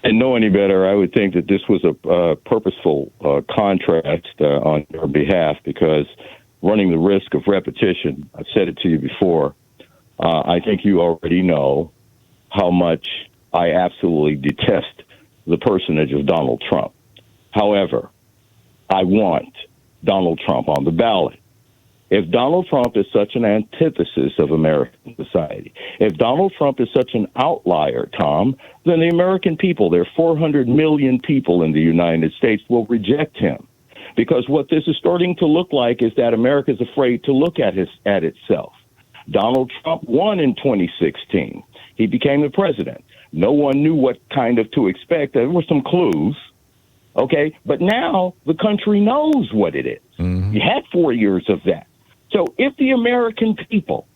didn't know any better, I would think that this was a purposeful contrast on your behalf, because running the risk of repetition, I've said it to you before, I think you already know how much I absolutely detest the personage of Donald Trump. However, I want Donald Trump on the ballot. If Donald Trump is such an antithesis of American society, if Donald Trump is such an outlier, Tom, then the American people, there are 400 million people in the United States, will reject him. Because what this is starting to look like is that America is afraid to look at itself. Donald Trump won in 2016. He became the president. No one knew what kind of to expect. There were some clues. Okay, but now the country knows what it is. Mm-hmm. You had 4 years of that. So if the American people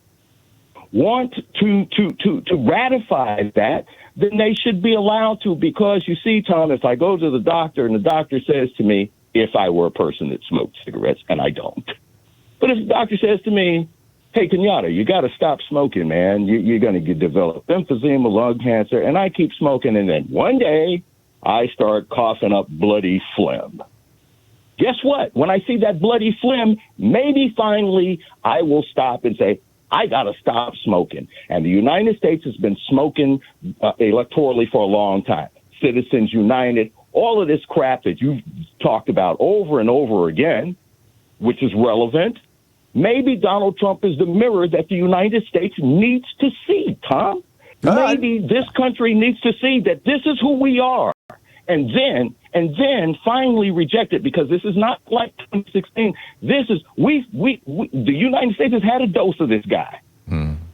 want to ratify that, then they should be allowed to, because you see, Tom, if I go to the doctor and the doctor says to me, if I were a person that smoked cigarettes, and I don't, but if the doctor says to me, hey, Kenyatta, you got to stop smoking, man. You're going to develop emphysema, lung cancer, and I keep smoking, and then one day I start coughing up bloody phlegm. Guess what? When I see that bloody phlegm, maybe finally I will stop and say, I got to stop smoking. And the United States has been smoking electorally for a long time. Citizens United, all of this crap that you've talked about over and over again, which is relevant. Maybe Donald Trump is the mirror that the United States needs to see, Tom. Maybe this country needs to see that this is who we are. And then finally reject it, because this is not like 2016. This is the United States has had a dose of this guy.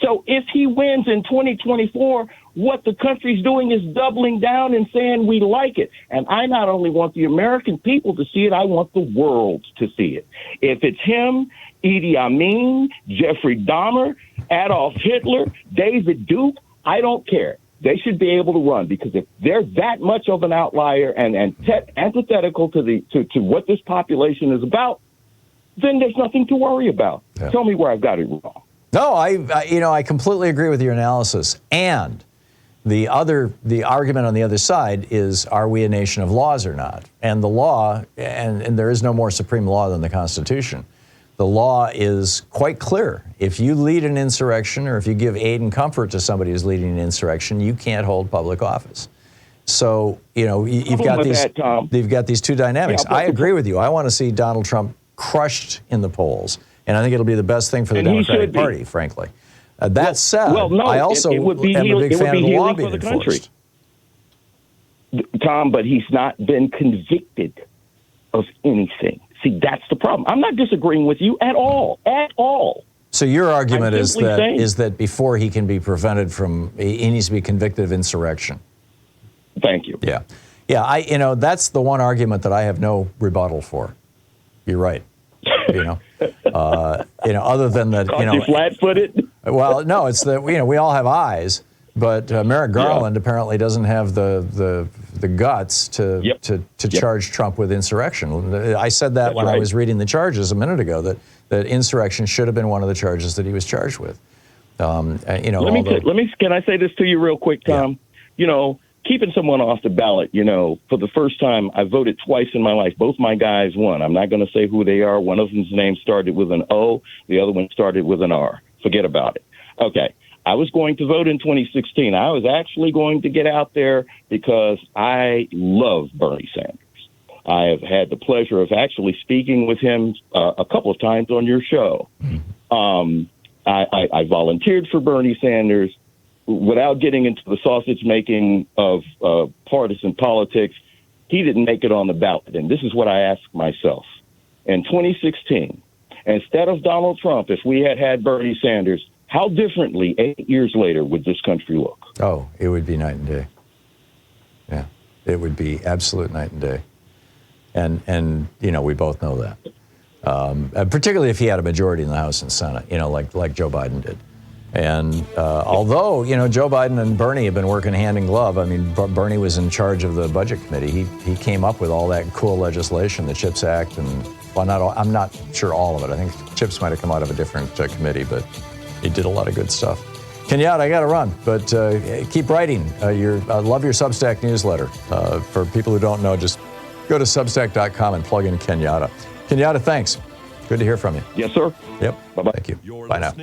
So if he wins in 2024, what the country's doing is doubling down and saying we like it. And I not only want the American people to see it, I want the world to see it. If it's him, Idi Amin, Jeffrey Dahmer, Adolf Hitler, David Duke, I don't care. They should be able to run, because if they're that much of an outlier and antithetical to what this population is about, then there's nothing to worry about. Yeah. Tell me where I've got it wrong. No, I completely agree with your analysis. And the argument on the other side is, are we a nation of laws or not? And the law, and there is no more supreme law than the Constitution. The law is quite clear. If you lead an insurrection, or if you give aid and comfort to somebody who's leading an insurrection, you can't hold public office. So, you've got these two dynamics. I agree with you. I want to see Donald Trump crushed in the polls, and I think it'll be the best thing for the Democratic Party, frankly. That said, I also am a big fan of the law being enforced. Tom, but he's not been convicted of anything. See, that's the problem. I'm not disagreeing with you at all. At all. So your argument is that before he can be prevented from, he needs to be convicted of insurrection. Thank you. Yeah. Yeah, that's the one argument that I have no rebuttal for. You're right. Other than that, you flat-footed? Well, no, it's that, we all have eyes, but Merrick Garland apparently doesn't have the guts to charge Trump with insurrection. I said that when I was reading the charges a minute ago, that insurrection should have been one of the charges that he was charged with. Can I say this to you real quick, Tom? Yeah. Keeping someone off the ballot, for the first time, I voted twice in my life. Both my guys won. I'm not going to say who they are. One of them's name started with an O. The other one started with an R. Forget about it. Okay. I was going to vote in 2016. I was actually going to get out there because I love Bernie Sanders. I have had the pleasure of actually speaking with him a couple of times on your show. I volunteered for Bernie Sanders. Without getting into the sausage making of partisan politics, he didn't make it on the ballot. And this is what I asked myself. In 2016, instead of Donald Trump, if we had Bernie Sanders, how differently 8 years later would this country look? Oh, it would be night and day. Yeah, it would be absolute night and day. And we both know that. Particularly if he had a majority in the House and Senate, like Joe Biden did. And although, Joe Biden and Bernie have been working hand in glove, I mean, Bernie was in charge of the Budget Committee. He came up with all that cool legislation, the CHIPS Act, and, I'm not sure all of it. I think CHIPS might have come out of a different committee, but he did a lot of good stuff. Kenyatta, I got to run, but keep writing. I love your Substack newsletter. For people who don't know, just go to Substack.com and plug in Kenyatta. Kenyatta, thanks. Good to hear from you. Yes, sir. Yep. Bye-bye. Thank you. Bye now.